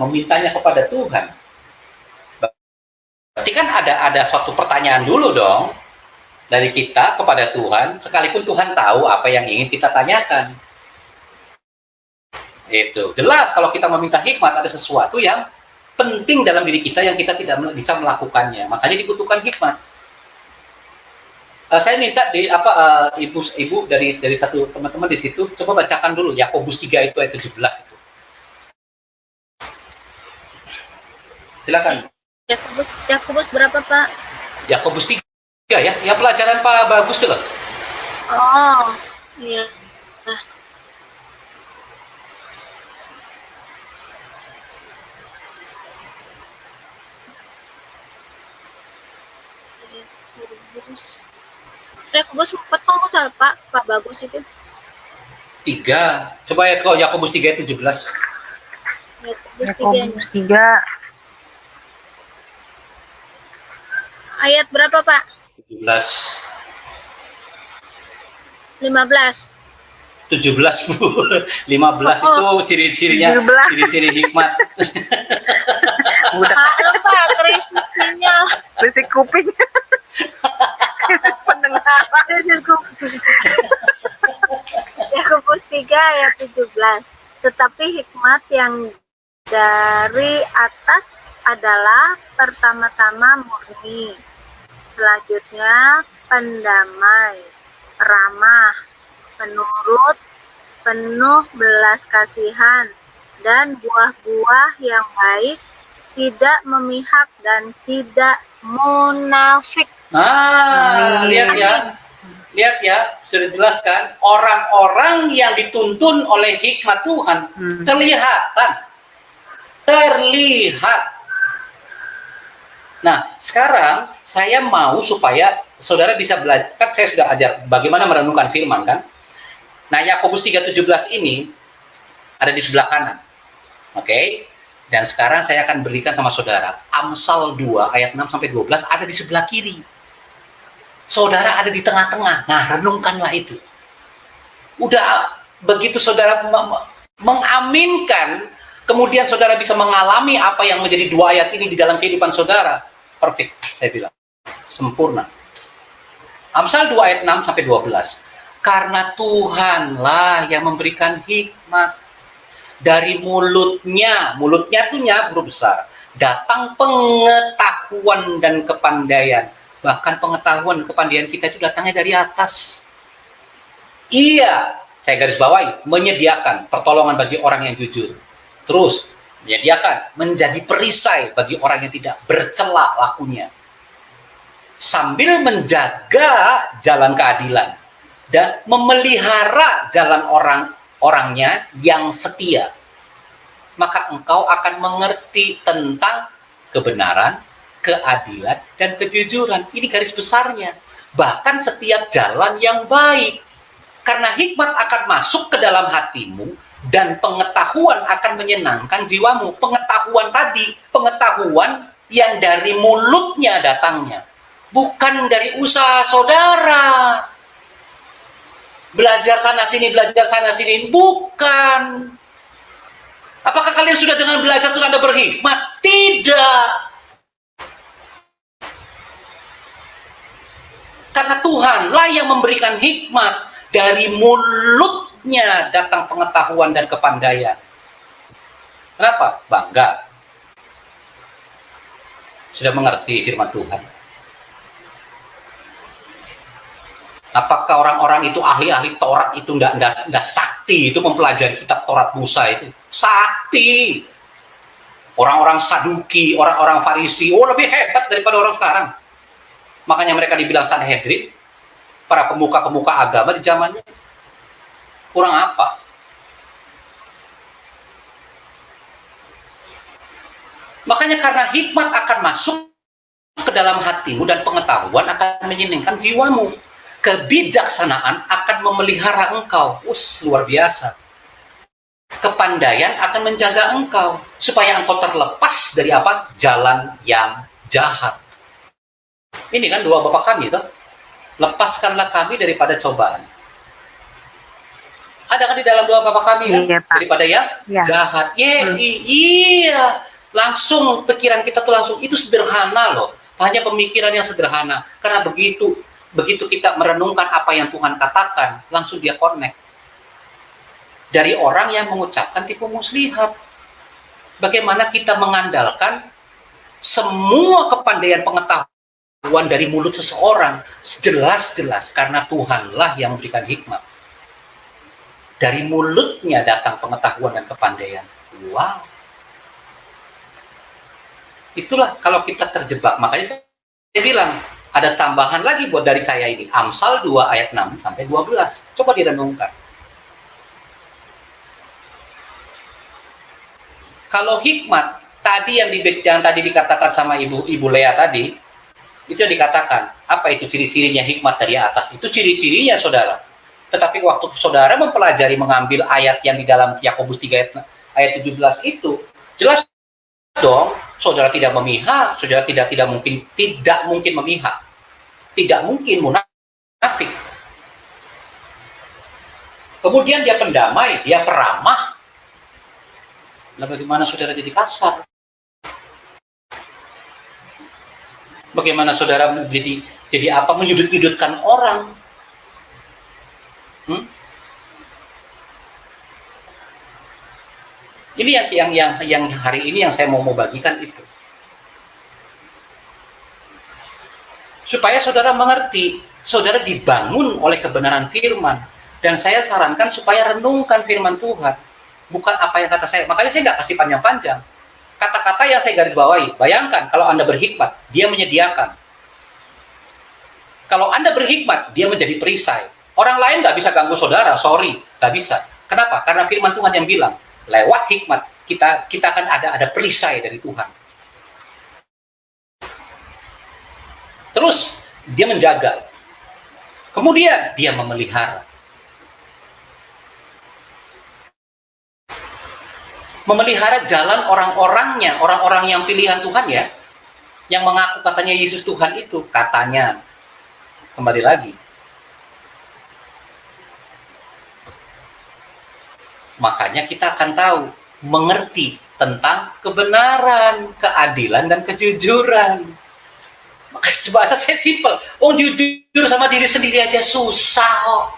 memintanya kepada Tuhan. Berarti kan ada suatu pertanyaan dulu dong. Dari kita kepada Tuhan, sekalipun Tuhan tahu apa yang ingin kita tanyakan. Itu jelas kalau kita meminta hikmat, ada sesuatu yang penting dalam diri kita yang kita tidak bisa melakukannya, makanya dibutuhkan hikmat. Saya minta ibu dari satu teman-teman di situ coba bacakan dulu Yakobus 3 itu ayat 17 itu. Silakan. Yakobus berapa, Pak? Yakobus 3 ya, ya pelajaran Pak Bagus tuh loh. Oh, iya. Nah. Yakobus 4 kalau salah, Pak Bagus itu. 3. Coba ya kalau Yakobus 3 ayat 17. Yakobus 3 ayat berapa, Pak? 17. 15. 17 Bu. 15 itu ciri-cirinya, ciri-ciri hikmat. udah Pak, krisiknya. berisik kuping. Pendengar. Krisis kuping. Yakobus 3 ayat 17. Tetapi hikmat yang dari atas adalah pertama-tama murni, selanjutnya pendamai, ramah, penurut, penuh belas kasihan, dan buah-buah yang baik, tidak memihak dan tidak munafik. Nah, lihat ya, sudah dijelaskan orang-orang yang dituntun oleh hikmat Tuhan terlihat. Nah, sekarang saya mau supaya saudara bisa belajar, kan saya sudah ajar bagaimana merenungkan firman kan. Nah, Yakobus 3:17 ini ada di sebelah kanan. Oke? Dan sekarang saya akan berikan sama saudara Amsal 2 ayat 6-12 ada di sebelah kiri. Saudara ada di tengah-tengah. Nah, renungkanlah itu. Udah begitu saudara mengaminkan, kemudian saudara bisa mengalami apa yang menjadi 2 ayat ini di dalam kehidupan saudara. Perfect, saya bilang. Sempurna. Amsal 2 ayat 6-12. Karena Tuhanlah yang memberikan hikmat. Dari mulutnya tuh huruf besar. Datang pengetahuan dan kepandaian. Bahkan pengetahuan dan kepandaian kita itu datangnya dari atas. Iya, saya garis bawahi, menyediakan pertolongan bagi orang yang jujur. Terus, menyediakan, menjadi perisai bagi orang yang tidak bercela lakunya. Sambil menjaga jalan keadilan. Dan memelihara jalan orangnya yang setia. Maka engkau akan mengerti tentang kebenaran, keadilan, dan kejujuran. Ini garis besarnya. Bahkan setiap jalan yang baik. Karena hikmat akan masuk ke dalam hatimu, dan pengetahuan akan menyenangkan jiwamu. Pengetahuan tadi, pengetahuan yang dari mulutnya datangnya. Bukan dari usaha saudara. Belajar sana sini, bukan. Apakah kalian sudah dengan belajar terus Anda berhikmat? Tidak. Karena Tuhanlah yang memberikan hikmat. Dari mulutnya datang pengetahuan dan kepandaian. Kenapa? Bangga. Sudah mengerti firman Tuhan. Apakah orang-orang itu ahli-ahli Taurat itu nggak sakti itu mempelajari kitab Taurat Musa itu? Sakti. Orang-orang Saduki, orang-orang Farisi, lebih hebat daripada orang sekarang. Makanya mereka dibilang Sanhedrin, para pemuka-pemuka agama di zamannya. Kurang apa? Makanya karena hikmat akan masuk ke dalam hatimu dan pengetahuan akan menyenangkan jiwamu. Kebijaksanaan akan memelihara engkau. Luar biasa. Kepandaian akan menjaga engkau supaya engkau terlepas dari apa? Jalan yang jahat. Ini kan doa Bapa kami toh. Lepaskanlah kami daripada cobaan. Ada kan di dalam doa Bapa kami kan? Iya, Pak. Daripada yang jahat. Iya. Langsung pikiran kita tuh langsung itu sederhana loh. Hanya pemikiran yang sederhana. Karena begitu kita merenungkan apa yang Tuhan katakan, langsung dia connect. Dari orang yang mengucapkan tipu muslihat. Bagaimana kita mengandalkan semua kepandaian pengetahuan dari mulut seseorang jelas-jelas karena Tuhanlah yang memberikan hikmat. Dari mulutnya datang pengetahuan dan kepandaian. Wow. Itulah kalau kita terjebak. Makanya saya bilang, ada tambahan lagi buat dari saya ini. Amsal 2 ayat 6 sampai 12. Coba direnungkan. Kalau hikmat, tadi yang tadi dikatakan sama Ibu Lea tadi, itu yang dikatakan. Apa itu ciri-cirinya hikmat dari atas? Itu ciri-cirinya, saudara. Tetapi waktu saudara mempelajari mengambil ayat yang di dalam Yakobus 3 ayat 17 itu, jelas dong, saudara tidak memihak, saudara tidak mungkin memihak, tidak mungkin munafik. Kemudian dia pendamai, dia peramah. Nah, bagaimana saudara jadi kasar? Bagaimana saudara jadi apa? Menyudut-nyudutkan orang? Ini yang hari ini yang saya mau bagikan itu. Supaya saudara mengerti, saudara dibangun oleh kebenaran firman. Dan saya sarankan supaya renungkan firman Tuhan. Bukan apa yang kata saya. Makanya saya nggak kasih panjang-panjang. Kata-kata yang saya garis bawahi. Bayangkan kalau Anda berhikmat, dia menyediakan. Kalau Anda berhikmat, dia menjadi perisai. Orang lain nggak bisa ganggu saudara, sorry, nggak bisa. Kenapa? Karena firman Tuhan yang bilang, lewat hikmat kita akan ada perisai dari Tuhan. Terus dia menjaga. Kemudian dia memelihara. Memelihara jalan orang-orangnya, orang-orang yang pilihan Tuhan ya, yang mengaku katanya Yesus Tuhan itu, katanya. Kembali lagi. Makanya kita akan tahu, mengerti tentang kebenaran, keadilan, dan kejujuran. Makanya bahasa saya simpel. Jujur sama diri sendiri aja susah.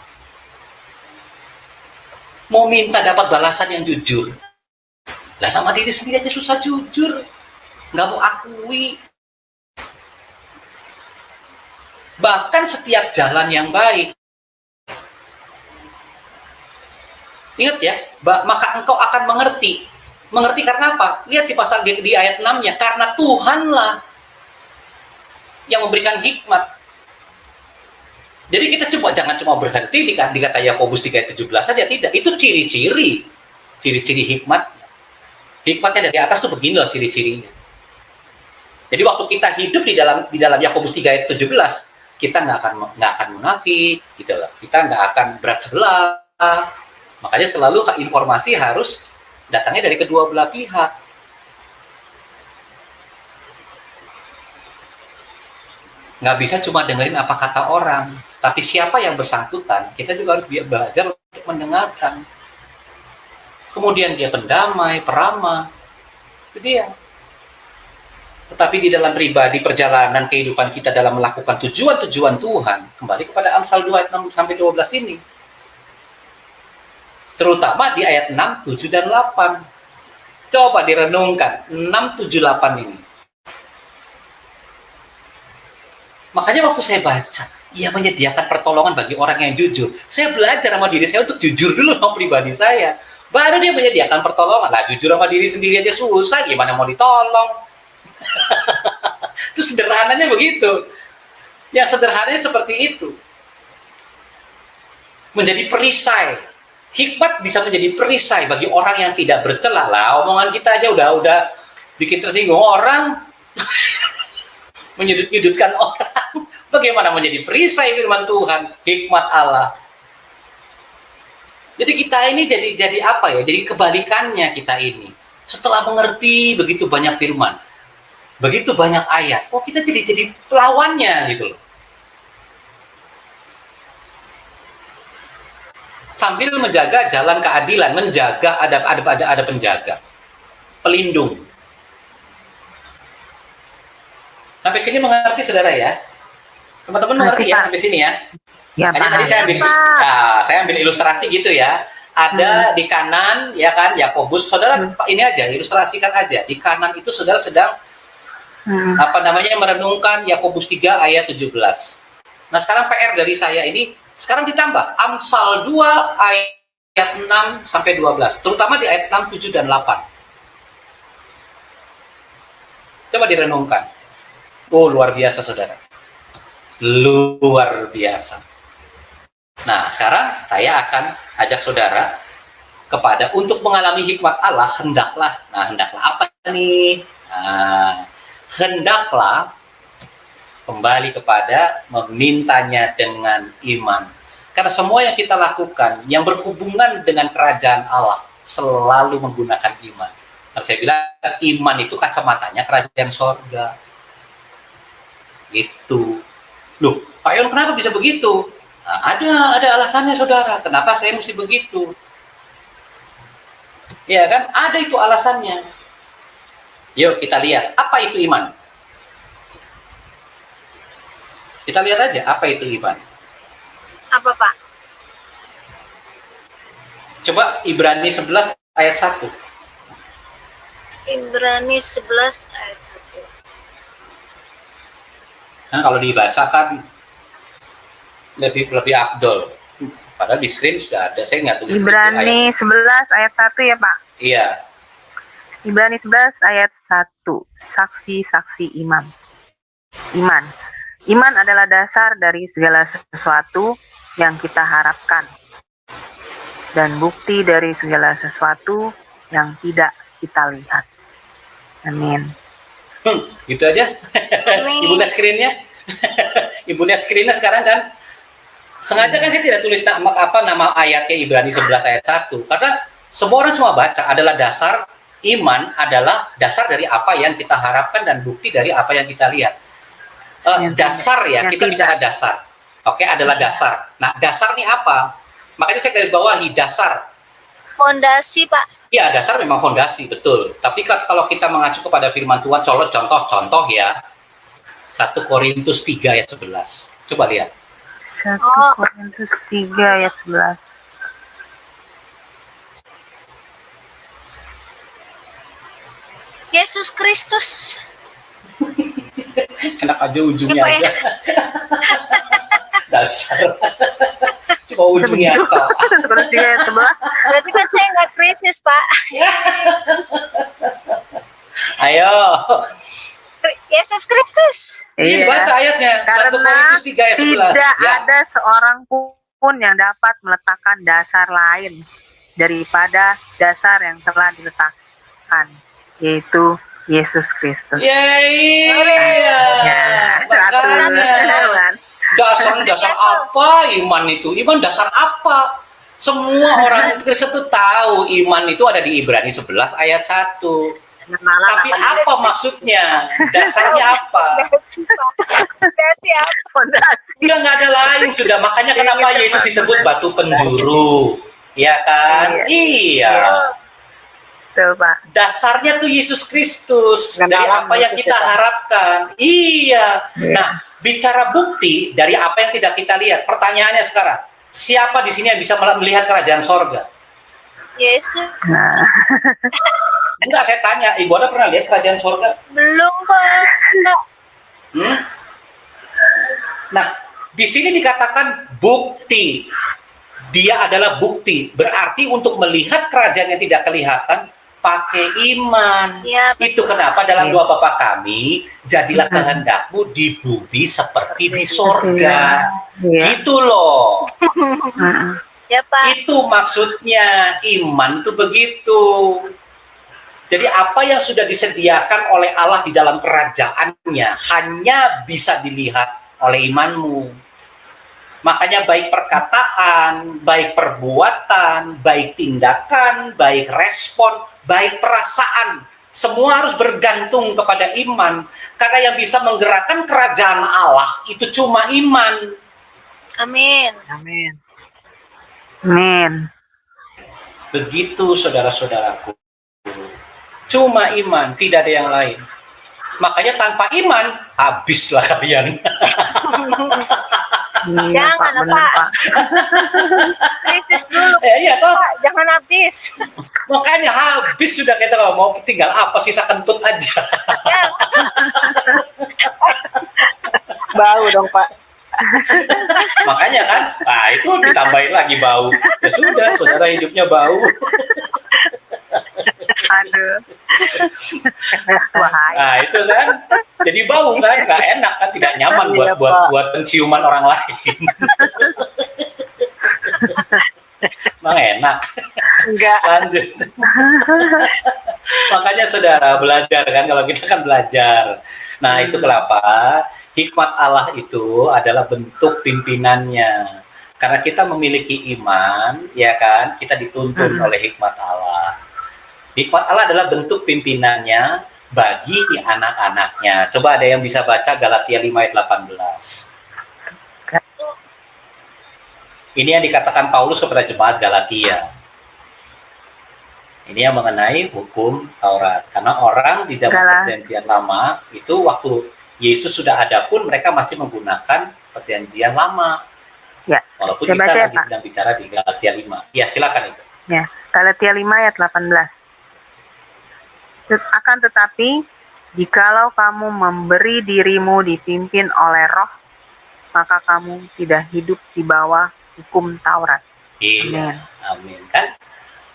Mau minta dapat balasan yang jujur. Lah sama diri sendiri aja susah jujur. Nggak mau akui. Bahkan setiap jalan yang baik. Ingat ya, maka engkau akan mengerti. Mengerti karena apa? Lihat di pasal di ayat 6-nya. Karena Tuhanlah yang memberikan hikmat. Jadi kita jangan cuma berhenti di kata Yakobus 3 ayat 17 saja. Tidak, itu ciri-ciri hikmat. Hikmatnya dari atas tuh begini loh ciri-cirinya. Jadi waktu kita hidup di dalam Yakobus 3 ayat 17, kita nggak akan munafik, gitu loh. Kita nggak akan berat sebelah. Makanya selalu informasi harus datangnya dari kedua belah pihak. Nggak bisa cuma dengerin apa kata orang, tapi siapa yang bersangkutan, kita juga harus belajar untuk mendengarkan. Kemudian dia pendamai, peramah, itu dia. Tetapi di dalam pribadi, perjalanan kehidupan kita dalam melakukan tujuan-tujuan Tuhan, kembali kepada Amsal 2 ayat 6 sampai 12 ini. Terutama di ayat 6, 7, dan 8. Coba direnungkan, 6, 7, 8 ini. Makanya waktu saya baca, Ia menyediakan pertolongan bagi orang yang jujur. Saya belajar sama diri saya untuk jujur dulu sama pribadi saya. Baru dia menyediakan pertolongan. Lah jujur sama diri sendiri aja susah, gimana mau ditolong? Itu sederhananya begitu. Yang sederhananya seperti itu. Menjadi perisai. Hikmat bisa menjadi perisai bagi orang yang tidak bercela. Lah omongan kita aja udah bikin tersinggung orang. Menyudut-nyudutkan orang. Bagaimana menjadi perisai firman Tuhan, hikmat Allah. Jadi kita ini jadi apa ya? Jadi kebalikannya kita ini. Setelah mengerti begitu banyak firman, begitu banyak ayat, kita jadi pelawannya gitu loh. Sambil menjaga jalan keadilan, menjaga ada penjaga, pelindung. Sampai sini mengerti saudara ya? Teman-teman mengerti ya sampai sini ya? Ya, Hanya tadi saya ambil ilustrasi gitu ya. Ada di kanan ya kan Yakobus. Saudara ini aja ilustrasikan aja. Di kanan itu saudara sedang merenungkan Yakobus 3 ayat 17. Nah, sekarang PR dari saya ini sekarang ditambah Amsal 2 ayat 6 sampai 12, terutama di ayat 6, 7 dan 8. Coba direnungkan. Oh, luar biasa saudara. Luar biasa. Nah, sekarang saya akan ajak saudara untuk mengalami hikmat Allah, hendaklah apa nih? Hendaklah kembali kepada memintanya dengan iman. Karena semua yang kita lakukan yang berhubungan dengan kerajaan Allah selalu menggunakan iman. Nah, saya bilang iman itu kacamatanya kerajaan sorga. Gitu. Loh, Pak Yon kenapa bisa begitu? Nah, ada alasannya saudara. Kenapa saya mesti begitu? Ya kan? Ada itu alasannya. Yuk kita lihat. Apa itu iman? Kita lihat aja. Apa itu iman? Apa Pak? Coba Ibrani 11 ayat 1. Ibrani 11 ayat 1. Kan kalau dibacakan lebih afdol. Padahal di screen sudah ada. Saya nggak tulis. Ibrani 11 ayat 1 ya Pak? Iya. Ibrani 11 ayat 1. Saksi-saksi iman. Iman adalah dasar dari segala sesuatu yang kita harapkan. Dan bukti dari segala sesuatu yang tidak kita lihat. Amin. Gitu aja. Ibu lihat screen-nya. Ibu lihat screen-nya sekarang kan. Sengaja kan saya tidak tulis nama ayatnya Ibrani 11 ayat 1. Karena semua orang cuma baca adalah dasar iman adalah dasar dari apa yang kita harapkan dan bukti dari apa yang kita lihat. Dasar ya, kita bicara dasar. Oke, adalah dasar. Nah, dasar ini apa? Makanya saya garis bawahi dasar. Fondasi Pak. Ya, dasar memang fondasi, betul. Tapi kalau kita mengacu kepada firman Tuhan, contoh ya. 1 Korintus 3 ayat 11. Coba lihat. 1 Korintus 3 ayat 11. Yesus Kristus. Kenapa aja ujungnya aja? Dasar. Coba ujungnya apa? Berarti kan saya nggak kritis Pak. Ayo. Yesus Kristus. Ini baca ayatnya. 1 Korintus 3 ayat 11. Tidak ada seorang pun yang dapat meletakkan dasar lain daripada dasar yang telah diletakkan, yaitu Yesus Kristus. Iya. Makanya. Dasar apa iman itu? Iman dasar apa? Semua orang Kristen itu tahu iman itu ada di Ibrani 11 ayat 1. Tapi apa maksudnya? Dasarnya apa? Udah nggak ada lain sudah. Makanya kenapa Yesus disebut batu penjuru? Ya kan? Iya. Dasarnya tuh Yesus Kristus. Dari apa yang kita harapkan. Iya. Nah, bicara bukti dari apa yang tidak kita lihat. Pertanyaannya sekarang, siapa di sini yang bisa melihat kerajaan sorga? Yesus. Enggak, saya tanya, Ibu Ana pernah lihat kerajaan sorga? Belum Pak. Nah, Di sini dikatakan bukti. Dia adalah bukti. Berarti untuk melihat kerajaan yang tidak kelihatan, pakai iman. Iya, Itu kenapa dalam doa Bapa kami, jadilah kehendakmu di bumi seperti di sorga. Iya. Gitu loh. Ya Pak. Itu maksudnya iman tuh begitu. Jadi apa yang sudah disediakan oleh Allah di dalam kerajaannya hanya bisa dilihat oleh imanmu. Makanya baik perkataan, baik perbuatan, baik tindakan, baik respon, baik perasaan, semua harus bergantung kepada iman. Karena yang bisa menggerakkan kerajaan Allah itu cuma iman. Amin. Amin. Amin. Begitu saudara-saudaraku. Cuma iman, tidak ada yang lain. Makanya tanpa iman, habislah kalian. Iya, Pak, Jangan, bener, Pak. Pak. Kritis dulu, Iya toh. Pak. Jangan habis. Makanya habis sudah, kita kalau mau tinggal apa, sisa kentut aja. Bau dong Pak. Makanya kan, nah itu ditambahin lagi bau. Ya sudah, saudara hidupnya bau. Aduh. Bahaya. Nah itu kan, jadi bau kan, nggak enak kan, tidak nyaman Iya, buat Pak. buat penciuman orang lain. Emang enak. Enggak. Lanjut. Makanya saudara belajar kan, kalau kita kan belajar. Nah itu kenapa hikmat Allah itu adalah bentuk pimpinannya. Karena kita memiliki iman, ya kan, kita dituntun oleh hikmat Allah. Hikmat Allah adalah bentuk pimpinannya bagi anak-anaknya. Coba ada yang bisa baca Galatia 5 ayat 18. Ini yang dikatakan Paulus kepada jemaat Galatia. Ini yang mengenai hukum Taurat. Karena orang di zaman perjanjian lama itu waktu Yesus sudah ada pun mereka masih menggunakan perjanjian lama. Ya. Walaupun Saya kita baca, lagi Pak. sedang bicara di Galatia 5. Ya, silakan itu. Ya, Galatia 5 ayat 18. Akan tetapi, jikalau kamu memberi dirimu dipimpin oleh Roh, maka kamu tidak hidup di bawah hukum Taurat. Iya, amin. Kan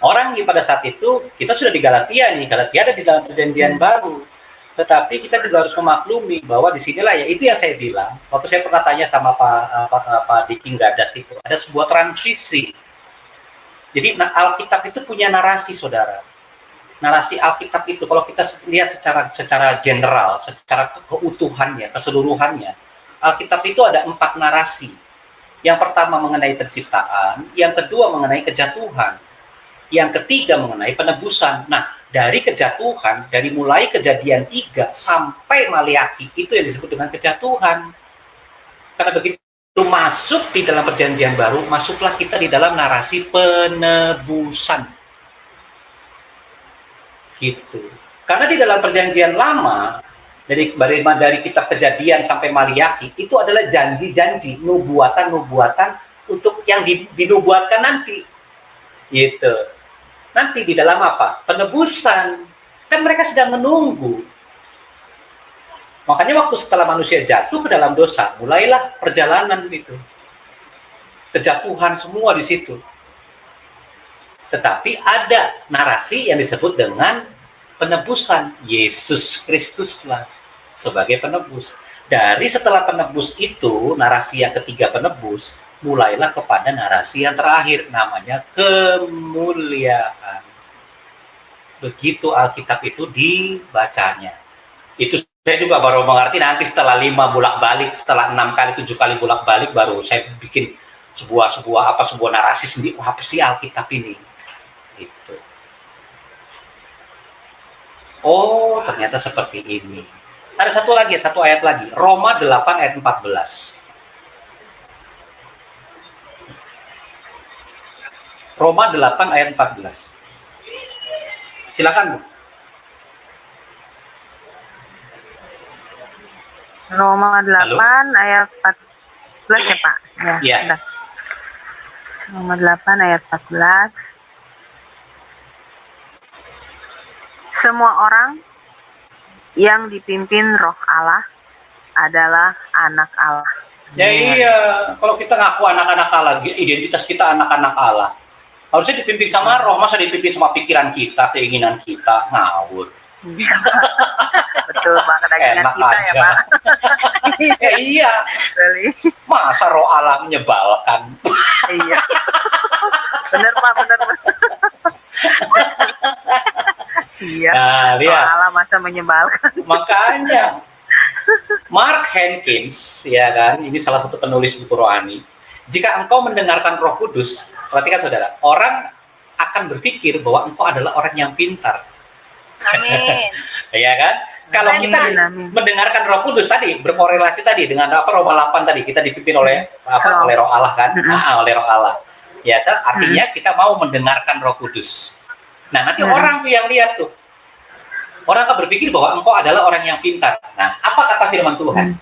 orang pada saat itu, kita sudah di Galatia nih, Galatia ada di dalam perjanjian baru. Tetapi kita juga harus memaklumi bahwa disinilah, ya itu yang saya bilang, waktu saya pernah tanya sama Pak Diki Gadas itu, ada sebuah transisi. Jadi Alkitab itu punya narasi, saudara. Narasi Alkitab itu, kalau kita lihat secara general, secara keutuhannya, keseluruhannya, Alkitab itu ada 4 narasi. Yang pertama mengenai penciptaan, yang kedua mengenai kejatuhan, yang ketiga mengenai penebusan. Nah, dari kejatuhan, dari mulai Kejadian 3 sampai Maleakhi, itu yang disebut dengan kejatuhan. Karena begitu masuk di dalam perjanjian baru, masuklah kita di dalam narasi penebusan. Gitu. Karena di dalam perjanjian lama, dari kitab Kejadian sampai Maleakhi, itu adalah janji-janji, nubuatan-nubuatan untuk yang dinubuatkan nanti. Gitu. Nanti di dalam apa? Penebusan. Kan mereka sedang menunggu. Makanya waktu setelah manusia jatuh ke dalam dosa, mulailah perjalanan itu. Kejatuhan semua di situ. Tetapi ada narasi yang disebut dengan penebusan. Yesus Kristuslah sebagai penebus. Dari setelah penebus itu, narasi yang ketiga penebus, mulailah kepada narasi yang terakhir, namanya kemuliaan. Begitu Alkitab itu dibacanya. Itu saya juga baru mengerti nanti setelah 5 bolak-balik, setelah 6 kali, 7 kali bolak-balik, baru saya bikin sebuah narasi sendiri. Apa sih Alkitab ini? Itu. Oh, ternyata seperti ini. Ada satu ayat lagi, Roma 8 ayat 14. Roma 8 ayat 14. Silakan, Bu. Roma 8 Halo? ayat 14 ya, Pak? Ya. Iya. Sudah. Roma 8 ayat 14. Semua orang yang dipimpin Roh Allah adalah anak Allah. Ya iya, kalau kita ngaku anak-anak Allah, identitas kita anak-anak Allah, harusnya dipimpin sama roh, masa dipimpin sama pikiran kita, keinginan kita, ngawur. Iya, Pak. Betul Pak, kedagingan Enak kita aja. ya Pak. Ya iya, Really. masa roh Allah menyebalkan. Iya. Bener Pak, bener. Iya. Nah, lihat. Salah masa menyebalkan. Makanya Mark Hankins, ya kan, ini salah satu penulis buku rohani. Jika engkau mendengarkan Roh Kudus, perhatikan saudara, orang akan berpikir bahwa engkau adalah orang yang pintar. Amin. Ya kan? Kalau kita Amin. mendengarkan Roh Kudus tadi, berkorelasi tadi dengan apa, Roma 8 tadi, kita dipimpin oleh apa? Roh. Oleh Roh Allah kan? Mm-mm. Oleh Roh Allah. Ya kan? Artinya kita mau mendengarkan Roh Kudus. Nah, nanti Mm-mm. orang tuh yang lihat tuh. Orang akan berpikir bahwa engkau adalah orang yang pintar. Nah, apa kata firman Tuhan?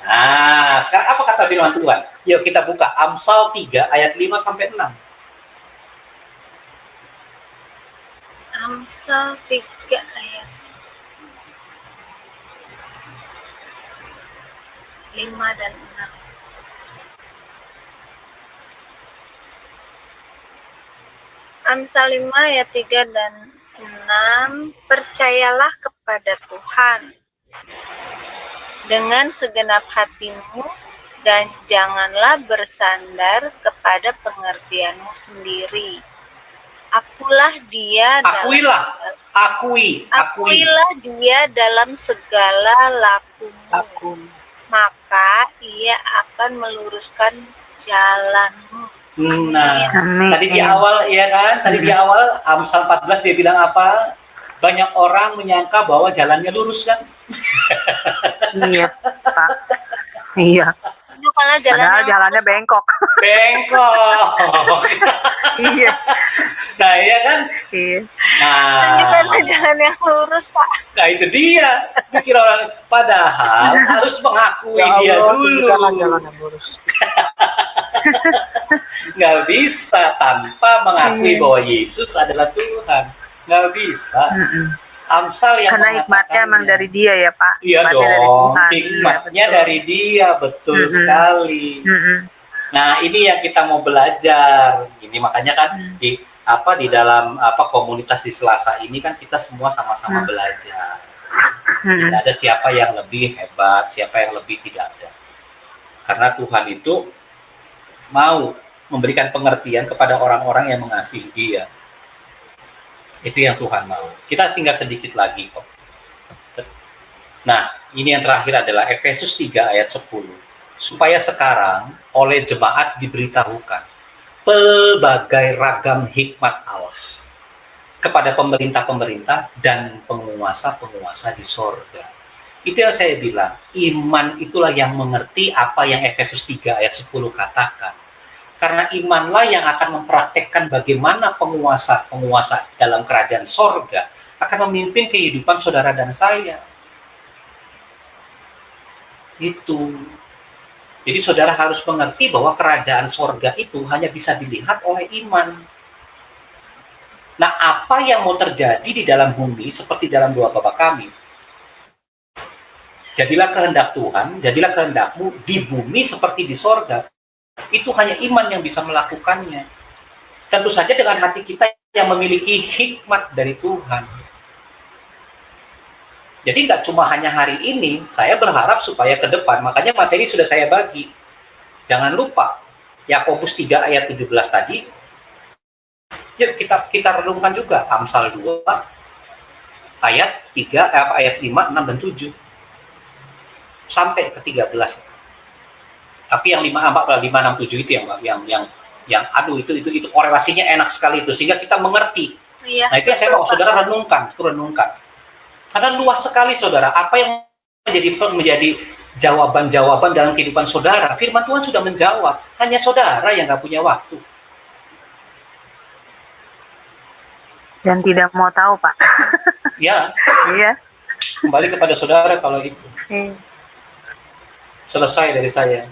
Nah, sekarang apa kata firman Tuhan? Yuk kita buka Amsal 3 ayat 5 sampai 6. Amsal 3 ayat 5 dan 6. Amsal 5 ayat 3 dan 6. Percayalah kepada Tuhan dengan segenap hatimu dan janganlah bersandar kepada pengertianmu sendiri. Akuilah dia Akuilah dia dalam segala lakumu, maka ia akan meluruskan jalanmu. Nah, Amin. tadi di awal ya kan, tadi di awal Amsal 14 dia bilang apa? Banyak orang menyangka bahwa jalannya lurus kan? Iya Pak. Iya. Tunjukkanlah jalan Padahal yang jalannya lurus. bengkok. Bengkok. Iya. Nah, ya kan? Iya. Nah, Tunjukkanlah jalan yang lurus, Pak. nah itu dia. Pikir orang padahal harus mengakui dia dulu. Jalan yang lurus. Nggak bisa tanpa mengakui bahwa Yesus adalah Tuhan. Nggak bisa. Amsal yang Karena hikmatnya emang dari dia ya Pak. Iya Hikmatnya dari dong, Tuhan. hikmatnya Iya, dari dia, betul sekali. Nah, ini yang kita mau belajar. Ini makanya kan di dalam komunitas di Selasa ini kan kita semua sama-sama belajar. Tidak ada siapa yang lebih hebat, siapa yang lebih tidak ada. Karena Tuhan itu mau memberikan pengertian kepada orang-orang yang mengasihi Dia. Itu yang Tuhan mau. Kita tinggal sedikit lagi kok. Nah, ini yang terakhir adalah Efesus 3 ayat 10. Supaya sekarang oleh jemaat diberitahukan pelbagai ragam hikmat Allah kepada pemerintah-pemerintah dan penguasa-penguasa di sorga. Itu yang saya bilang, iman itulah yang mengerti apa yang Efesus 3 ayat 10 katakan. Karena imanlah yang akan mempraktekkan bagaimana penguasa-penguasa dalam kerajaan sorga akan memimpin kehidupan saudara dan saya. Itu. Jadi saudara harus mengerti bahwa kerajaan sorga itu hanya bisa dilihat oleh iman. Nah, apa yang mau terjadi di dalam bumi seperti dalam doa Bapa kami? Jadilah kehendak Tuhan, jadilah kehendakmu di bumi seperti di sorga. Itu hanya iman yang bisa melakukannya. Tentu saja dengan hati kita yang memiliki hikmat dari Tuhan. Jadi nggak cuma hanya hari ini, saya berharap supaya ke depan, makanya materi sudah saya bagi. Jangan lupa, Yakobus 3 ayat 17 tadi, yuk kita renungkan juga, Amsal 2 ayat 3, ayat 5, 6, dan 7. Sampai ke 13. Tapi yang 5, 6, 7 itu yang aduh itu korelasinya enak sekali itu sehingga kita mengerti. Iya, Nah, itu yang saya mau saudara renungkan. Karena luas sekali saudara, apa yang menjadi jawaban-jawaban dalam kehidupan saudara. Firman Tuhan sudah menjawab, hanya saudara yang nggak punya waktu. Dan tidak mau tahu Pak. Ya, Iya. kembali kepada saudara kalau itu. Iya. Selesai dari saya.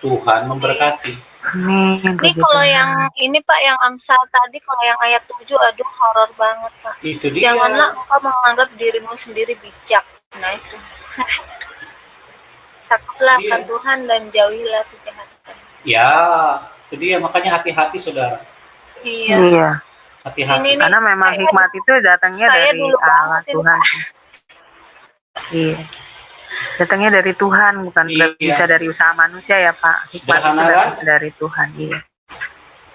Tuhan memberkati. Amin. Ini kalau yang ini Pak, yang Amsal tadi, kalau yang ayat 7, aduh horor banget Pak. Itu dia. Janganlah engkau menganggap dirimu sendiri bijak. Nah itu. Takut Ingatlah Iya. akan Tuhan dan jauhilah kejahatan. Ya, itu dia, makanya hati-hati saudara. Iya. Iya. Hati-hati. Ini nih, Karena memang saya- hikmat itu datangnya saya dari dulu Allah banget ini, Tuhan. Iya. Datangnya dari Tuhan, bukan Iya. bisa dari usaha manusia ya Pak. Hikmat itu Sederhana, datang kan? dari Tuhan. Iya.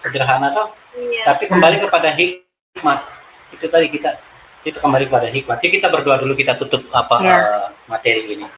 Sederhana toh, Iya. tapi kembali kepada hikmat. Itu tadi kita kembali kepada hikmat. Jadi kita berdoa dulu, kita tutup Iya. materi ini.